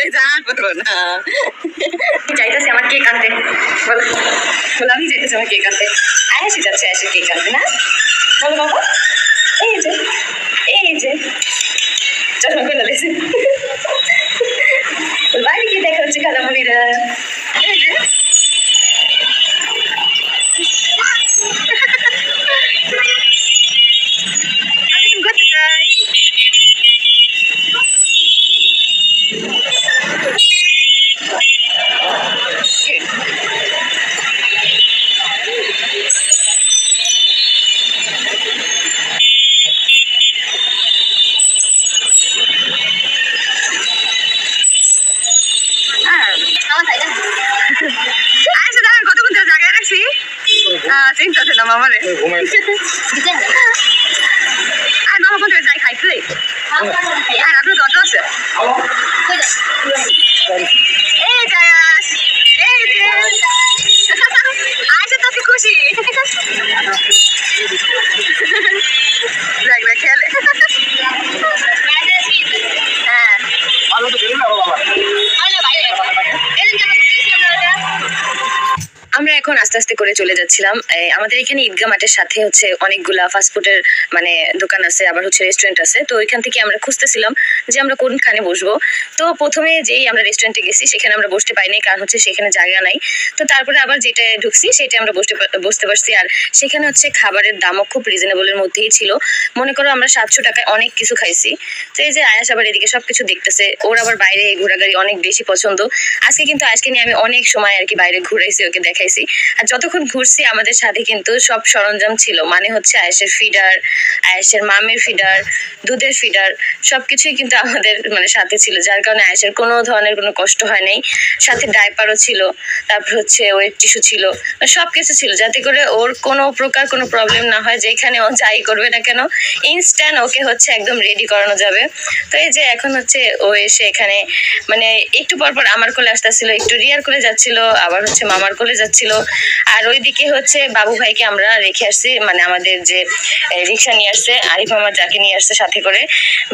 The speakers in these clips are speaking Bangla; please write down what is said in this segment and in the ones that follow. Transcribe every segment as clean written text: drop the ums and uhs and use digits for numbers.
বলে যা করবো না যাইতেছি আমার কেক আনতে বলো বলো আমি যাইতেছি আমার কেক আনতে আয়াসি যাচ্ছে আয়াসি কেক আনতে না বলো বাবা এই যে চশমা করে লেছে বাইরে কি দেখা হচ্ছে খালামুড়িরা এই যে আমি কিন্তু করতে চাই চিন্তা ছিল মামারে আর মামা কোন যাই খাইতে আর আপনার কত আছে এই জায়াস এই যে আয়সা তো খুশি দেখ খেলে হ্যাঁ আমরা এখন আস্তে আস্তে করে চলে যাচ্ছিলাম আমাদের এখানে ঈদগাহ মাঠের সাথে হচ্ছে অনেকগুলা ফাস্টফুডের মানে দোকান আছে আবার হচ্ছে রেস্টুরেন্ট আছে তো ওইখান থেকে আমরা খুঁজতেছিলাম যে আমরা কোনখানে বসবো তো প্রথমে যেই আমরা রেস্টুরেন্টে গেছি সেখানে আমরা বসতে পাইনি কারণ হচ্ছে সেখানে জায়গা নাই তো তারপরে আবার যেটা ঢুকছি সেটা আমরা বসতে পারছি আর সেখানে হচ্ছে খাবারের দামও খুব রিজনেবলের মধ্যেই ছিল মনে করো আমরা 700 টাকায় অনেক কিছু খাইছি তো এই যে আয়াস আবার এদিকে সবকিছু দেখতেছে ওর আবার বাইরে ঘোরাঘুরি অনেক বেশি পছন্দ আজকে কিন্তু আজকে নিয়ে আমি অনেক সময় আর কি বাইরে ঘুরাইছি ওকে দেখাইছি আর যতক্ষণ ঘুরছি আমাদের সাথে কিন্তু সব সরঞ্জাম ছিল মানে হচ্ছে আয়েশের ফিডার আয়েশের মামের ফিডার দুধের ফিডার সবকিছুই কিন্তু আমাদের মানে সাথে ছিল যার কারণে আয়েশের কোনো ধরনের কোনো কষ্ট হয় নাই সাথে ডাইপারও ছিল তারপর হচ্ছে ওয়েট টিস্যু ছিল সবকিছু ছিল যাতে করে ওর কোনো প্রকার কোনো প্রবলেম না হয় যেখানে ও যাই করবে না কেন ইনস্ট্যান্ট ওকে হচ্ছে একদম রেডি করানো যাবে তো এই যে এখন হচ্ছে ও এসে এখানে মানে একটু পরপর আমার কোলে আসতেছিল একটু রিয়ার কোলে যাচ্ছিল আবার হচ্ছে মামার কোলে যাচ্ছিল আর ওইদিকে হচ্ছে বাবু ভাইকে আমরা রেখে আসছি মানে আমাদের যে রিক্সা নিয়ে আসছে আরিফ মামা যাকে নিয়ে আসছে সাথে করে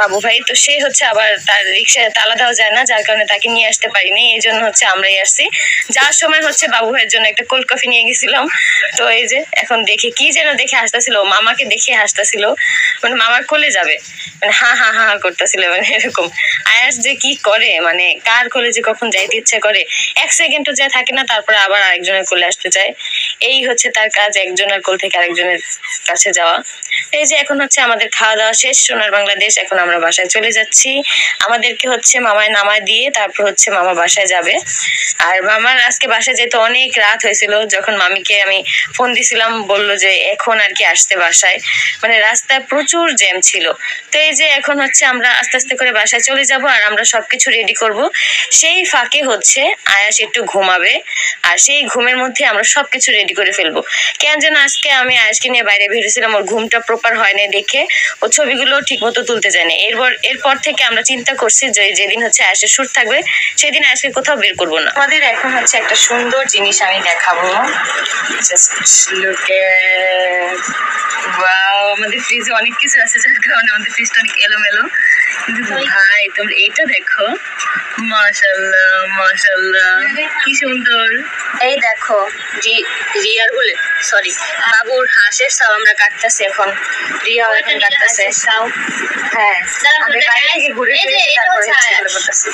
বাবু ভাই তো সে হচ্ছে আবার তার রিক্সায় তালা দেওয়া যায় না যার কারণে তাকে নিয়ে আসতে পারিনি এই জন্য হচ্ছে আমরাই আসছি যাওয়ার সময় হচ্ছে বাবু ভাইয়ের জন্য একটা কোল্ড কফি নিয়ে গেছিলাম তো এই যে এখন দেখে কি যেন দেখে হাসতেছিল মামাকে দেখে হাসতেছিল মানে মামার কোলে যাবে মানে হা হা হা করতেছিল মানে এরকম আয়াস যে কি করে মানে কার কোলে যে কখন যাইতে ইচ্ছা করে 1 সেকেন্ডও যায় থাকে না তারপরে আবার আরেকজনের কোলে আসতে চায় এই হচ্ছে তার কাজ একজনের কোল থেকে আরেকজনের কাছে যাওয়া এই যে এখন হচ্ছে আমাদের খাওয়া দাওয়া শেষ সোনার বাংলাদেশ এখন আমরা বাসায় চলে যাচ্ছি আমাদেরকে হচ্ছে মামায় নামায় দিয়ে তারপর হচ্ছে মামা বাসায় যাবে আর মামার আজকে বাসায় যেতে অনেক রাত হয়েছিল যখন মামিকে আমি ফোন দিছিলাম বললো যে এখন আর কি আসতে বাসায় মানে রাস্তায় প্রচুর জ্যাম ছিল তো এই যে এখন হচ্ছে আমরা আস্তে আস্তে করে বাসায় চলে যাব আর আমরা সবকিছু রেডি করব সেই ফাঁকে হচ্ছে আয়াস একটু ঘুমাবে আর সেই ঘুমের মধ্যে আমরা সবকিছু রেডি করে ফেলবো কেন যেন আজকে আমি আয়াসকে নিয়ে বাইরে বেরিয়েছিলাম ওর ঘুমটা প্রপার হয় না দেখে ও ছবিগুলো ঠিক মতো তুলতে যায় না এরপর থেকে আমরা চিন্তা করছি যে যেদিন হচ্ছে আয়াসের শুট থাকবে সেদিন আয়াসকে কোথাও বের করবো না আমাদের এখন হচ্ছে একটা সুন্দর জিনিস আমি দেখাবো জাস্ট লুক এট ওয়াও আমাদের ফ্রিজে অনেক কিছু আছে যার কারণে আমাদের ফ্রিজটা অনেক এলোমেলো কিন্তু ভাই তোমরা এটা দেখো মাশাআল্লাহ মাশাআল্লাহ কি সুন্দর এই দেখো রিয়ার বলে সরি বাবুর হাঁসের ছাও আমরা কাটতেছি এখন রিয়া এখন কাটতেছে হ্যাঁ আমি বাইরে থেকে ঘুরে এসে তারপরে এগুলো করতেছি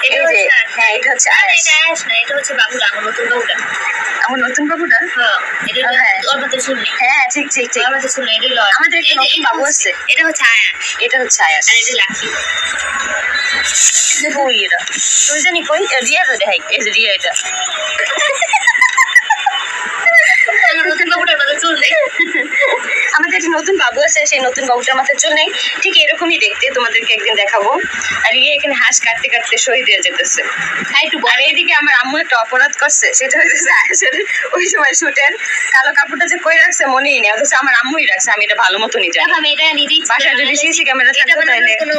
এই যে হ্যাঁ এটা হচ্ছে আয়াস না এটা হচ্ছে বাবুর আমার নতুন বাবুটা হ্যাঁ এটা ওর মধ্যে শুনলি হ্যাঁ ঠিক ঠিক ঠিক আমাদের শুনলি এটা লয় আমাদের একটা নতুন বাবু আছে এটা হচ্ছে আয়াস আর এটা লাকি ওই এটা তুই জানি কই রিয়া রে দেখাই এই যে রিয়া এটা নতুন বাবুটার মাথায় চুল নেই আমাদের একটা নতুন বাবু আছে সেই নতুন বাবুটার মাথায় চুল নেই ঠিক এরকমই দেখতে তোমাদেরকে একদিন দেখাবো আর ইয়ে এখানে হাঁস কাটতে কাটতে শহীদ হয়ে যেতেছে আর এইদিকে আমার আম্মু একটা অপরাধ করছে সেটা হচ্ছে আয়াসের ওই সময় শুটের কালো কাপড়টা যে কই রাখছে মনেই নেই অথচ আমার আম্মুই রাখছে আমি এটা ভালো মতো নিয়ে আমি এটা নিজেই বাসায় যদি সিসি ক্যামেরা থাকতো তাহলে কোনো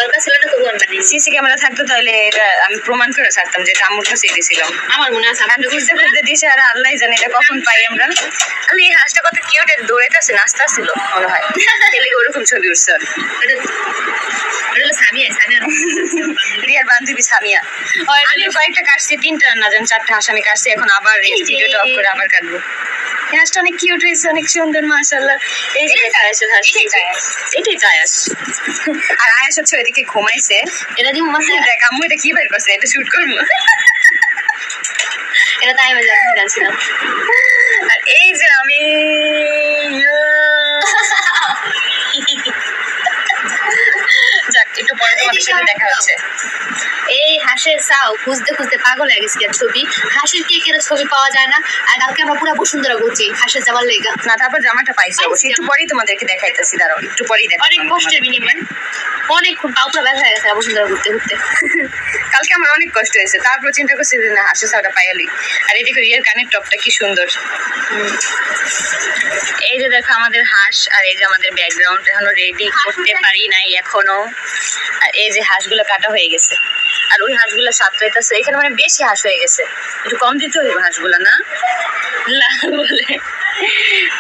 দরকার ছিল না তবু আমি সিসি ক্যামেরা থাকতো তাহলে এটা আমি প্রমাণ করে ছাড়তাম যে এটা আম্মুর কাছে দিয়েছিলাম আমার মনে আছে আমি বুঝতে বুঝতে দিয়েছি আর আল্লাহ জানে এটা কখন পাই আমরা আমি এই হাঁসটা কত কিউট দৌড়াইতেছে নাচতেছিল মনে হয় ওরকম ছবি উঠছে এটা হলো স্বামী রিয়ার বান্ধবী সামিয়া। আমি কয়েকটা কাটছি, 3টা না জানি 4টা হাঁস আমি কাটছি, এখন আবার এই ভিডিওটা অফ করে আবার কাটবো। এই হাঁসটা অনেক কিউট হয়েছে, অনেক সুন্দর মাশাআল্লাহ। এই যে আয়াসের হাঁস, এটাই তো আয়াস। আর আয়াস হচ্ছে ওইদিকে ঘুমাইছে। এটা দিয়ে দেখ আম্মু এটা কি বের করছে, এটা শুট করবো। এটা তাই আমি জানছিলাম। আর এই যে আমি যাক একটু পরে তোমাদের সাথে দেখা হচ্ছে। এই হাঁসের চাও খুঁজতে খুঁজতে পাগল হয়ে গেছি আর ছবি হাঁসের কেকের ছবি পাওয়া যায় না। আর কালকে আমরা পুরো বসুন্ধরা ঘুরছি হাঁসের জামার লেগা না, তারপর জামাটা পাইছি অবশ্যই, একটু পরেই তোমাদেরকে দেখাইতেছি, দাঁড়াও একটু পরেই দেখা। অনেক কষ্টের বিনিময়ে অনেকক্ষণ পাও পুরো ব্যথা হয়ে গেছে বসুন্ধরা ঘুরতে ঘুরতে। কালকে আমার অনেক কষ্ট হয়েছে, তারপর চিন্তা করছি যে না হাঁসের চাওটা পাইয়ালি। আর এই দেখো রিয়ার কানের টপটা কি সুন্দর। এই যে দেখো আমাদের হাঁস, আর এই যে আমাদের ব্যাকগ্রাউন্ড এখনো রেডি করতে পারি নাই এখনো। আর এই যে হাঁসগুলো কাটা হয়ে গেছে, আর ওই হাঁসগুলো সাঁতরাইতেছে। এখানে মানে বেশি হাঁস হয়ে গেছে, একটু কম দিতে হইবে হাঁসগুলো না বলে।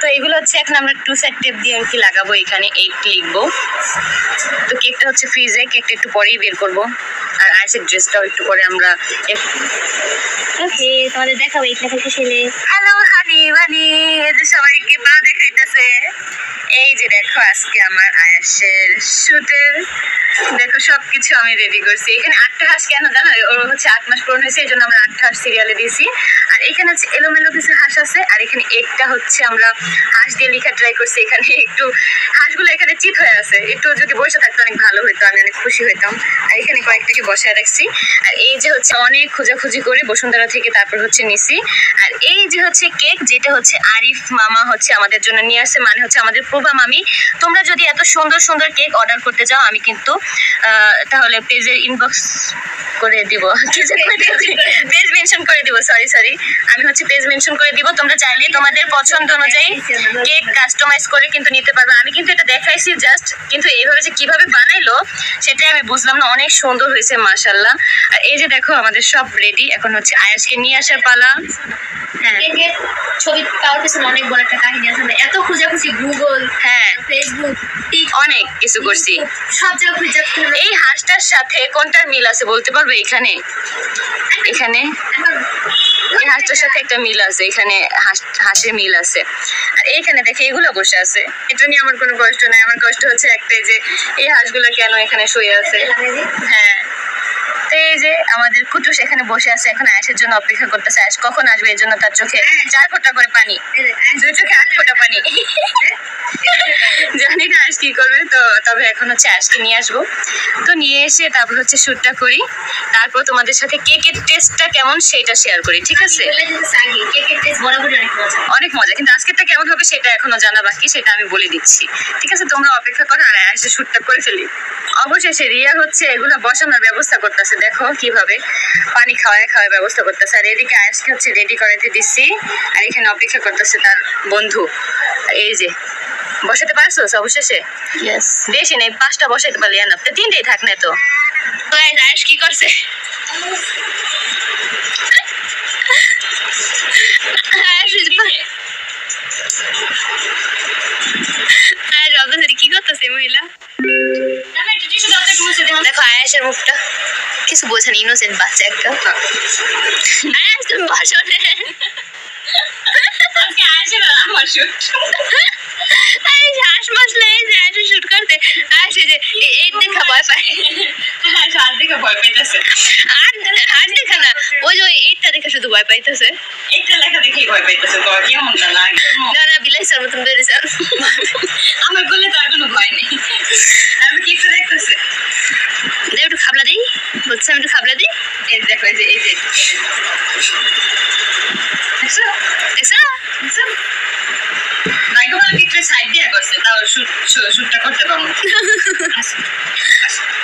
তো এগুলো হচ্ছে এখন আমরা 2 সাইড টেপ দিয়ে আর কি লাগাবো, এখানে 8 লিখবো। তো কেকটা হচ্ছে ফ্রিজে, কেকটা একটু পরেই বের করবো। আর আইসের ড্রেসটাও একটু পরে আমরা। ওকে তোমাদের দেখাবো এই লেখা শেষে। হ্যালো হানি বানি, এই যে সবাইকে পা দেখাইতেছে। এই যে দেখো আজকে আমার আয়াসের শুটের দেখো সবকিছু আমি রেডি করছি। এখানে 8টা হাঁস কেন জানো, ওর হচ্ছে 8 মাস পূরণ হয়েছে, এই জন্য আমরা 8টা হাঁস সিরিয়ালে দিয়েছি। আর এখানে হচ্ছে এলোমেলো কিছু হাঁস আছে, আর এখানে একটা হচ্ছে আমরা হাঁস দিয়ে লেখা ট্রাই করছি। এখানে একটু হাঁসগুলো এখানে চিত হয়ে আছে, একটু যদি বসে থাকতো অনেক ভালো হতো, আমি অনেক খুশি হইতাম। আর এখানে কয়েকটাকে বসায় রাখছি। আর এই যে হচ্ছে অনেক খোঁজাখুঁজি করে বসুন্ধরা থেকে তারপর হচ্ছে নিছি। আর এই যে হচ্ছে কেক, যেটা হচ্ছে আরিফ মামা হচ্ছে আমাদের জন্য নিয়ে আসছে, মানে হচ্ছে আমাদের প্রভা মামি। তোমরা যদি এত সুন্দর সুন্দর কেক অর্ডার করতে চাও, আমি কিন্তু তাহলে পেজের ইনবক্স করে দিব, পেজ মেনশন করে দিব, সরি আমি হচ্ছে পেজ মেনশন করে দিব। তোমরা চাইলে তোমাদের পছন্দ অনুযায়ী কেক কাস্টমাইজ করে কিন্তু নিতে পারবে। আমি কিন্তু এটা দেখাইছি জাস্ট, কিন্তু এইভাবে যে কিভাবে বানাইলো সেটাই আমি বুঝলাম না। অনেক সুন্দর হয়েছে মাশাআল্লাহ। আর এই যে দেখো আমাদের সব রেডি, এখন হচ্ছে আয়াসকে নিয়ে আসার পালা। কেকের ছবি পাওয়ার পিছনে অনেক বড় একটা কাহিনী আছে। আমরা এত খোঁজাখুঁজি গুগল, হ্যাঁ ফেসবুক, অনেক কিছু করছি। সব জায়গায় খুঁজে এই হাঁসটার সাথে কোনটার মিল আছে বলতে পারবে? এখানে এখানে এই হাঁসটার সাথে একটা মিল আছে, এখানে হাঁসের মিল আছে। আর এইখানে দেখে এগুলো বসে আছে, এটা নিয়ে আমার কোনো কষ্ট নাই। আমার কষ্ট হচ্ছে একটাই যে এই হাঁসগুলো কেন এখানে শুয়ে আছে। হ্যাঁ, তো এই যে আমাদের কুটুস এখানে বসে আছে, এখন আয়েশের জন্য অপেক্ষা করতেছে। আয়েশ কখন আসবে, এর জন্য তার চোখে 4 ফোঁটা করে পানি, 2 চোখে 8 ফোঁটা পানি। জানি না আয়েশ কি করবে। তো তবে এখন হচ্ছে আয়েশকে নিয়ে আসবো, তো নিয়ে এসে তারপর হচ্ছে শ্যুটটা করি, তারপর তোমাদের সাথে কেকের টেস্টটা কেমন সেটা শেয়ার করি, ঠিক আছে? কেকের টেস্ট বরাবরই অনেক মজা, কিন্তু আজকেরটা কেমন হবে সেটা এখনো জানা বাকি, সেটা আমি বলে দিচ্ছি, ঠিক আছে? তোমরা অপেক্ষা করো, আর আয়েশের শ্যুটটা করে ফেলি। অবশেষে রিয়া হচ্ছে এগুলো বসানোর ব্যবস্থা করতেছে, দেখো কিভাবে পানি খাওয়ায় ব্যবস্থা করতেছে। আর এদিকে আয়েশকে হচ্ছে রেডি করাতে দিচ্ছি, আর এখানে অপেক্ষা করতেছে তার বন্ধু। এই যে বসাতে পারছো অবশেষে? বেশি নেই, 5টা বসাইতে পারলি না, 3টাই থাক না। তো আয়েশ কি করছে? কি করতেছে মহিলা? দেখো আয়েশের মুখটা, কিছু বোঝেন, ইনোসেন্ট বাচ্চা একটা। আয়েশ তুমি বসো না, আমার শুট হাঁস মাসলে এই যে আয়েশের শুট করতে আসে, যে এই দেখা ভয় পায়, হাঁস দেখা ভয় পাইতেছে। আর হাঁস দেখা না, ওই যে এইটা দেখে শুধু ভয় পাইতেছে, এইটা লেখা দেখেই ভয় পাইতেছে। তো কেমন লাগে? না বিলাইসার মতন বেরিয়েছে, আমার বললে তো আর কোনো ভয় নেই। আমি কি করে দেখতেছে, একটু খাবলা দিই বলছে, আমি একটু খাবলা দিই। এই দেখো, এই যে সাইড দিয়ে করছে, তাও শুটটা করতে পারবো।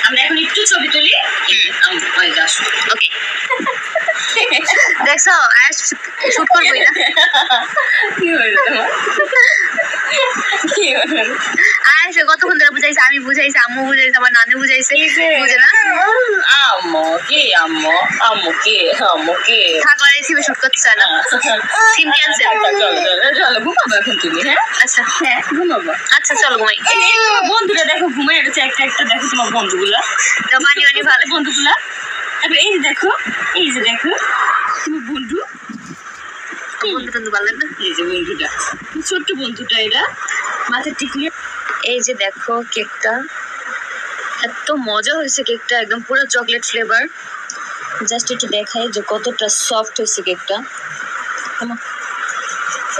আমরা এখন একটু ছবি তুলি, ওকে? দেখছো আয়াস শুট করবোই না, কি হয়েছে তোমার? আয়াস কতক্ষণ ধরে বুঝাইছি বুঝাইছে, আমি বুঝাইছি, আম্মু বুঝাইছে, আমার নানু বুঝাইছে, বুঝে না? আম্মু কে থাক আর সিমে শুট করতে চায় না, সিম ক্যান্সেল। চলো ঘুমাবো এখন তুমি। হ্যাঁ আচ্ছা ঘুমাবো। আচ্ছা চলো ঘুমাই। এই যে তোমার বন্ধুরা দেখো ঘুমাই রয়েছে একটা একটা, দেখো তোমার বন্ধুগুলা, তো মানি ভালো। বন্ধুগুলা। তারপরে এই যে দেখো তোমার বন্ধু, বন্ধু টন্ধু ভালো লাগে না? এই যে বন্ধুটা, ছোট্ট বন্ধুটা, এরা মাথার টিকলি। এই যে দেখো কেকটা, এত মজা হয়েছে কেকটা, একদম পুরো চকলেট ফ্লেভার। জাস্ট একটু দেখাই যে কতটা সফট হয়েছে কেকটা।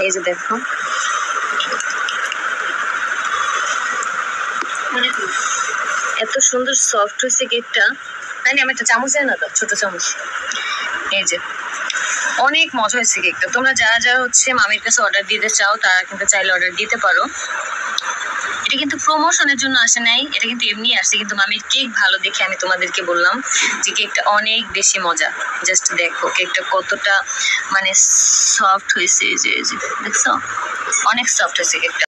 এই যে দেখো, অনেক এত সুন্দর সফট হয়েছে কেকটা। মানে আমি একটা চামচ না, তো ছোট চামচ। এই যে অনেক মজা হয়েছে কেকটা। তোমরা যারা যারা হচ্ছে মামির কাছে অর্ডার দিতে চাও তারা কিন্তু চাইলে অর্ডার দিতে পারো। এটা কিন্তু প্রমোশনের জন্য আসে নাই, এটা কিন্তু এমনি আসছে, কিন্তু মামির কেক ভালো দেখে আমি তোমাদেরকে বললাম যে কেকটা অনেক বেশি মজা। জাস্ট দেখো কেকটা কতটা মানে সফট হয়েছে, এই যে দেখছো অনেক সফট হয়েছে কেকটা।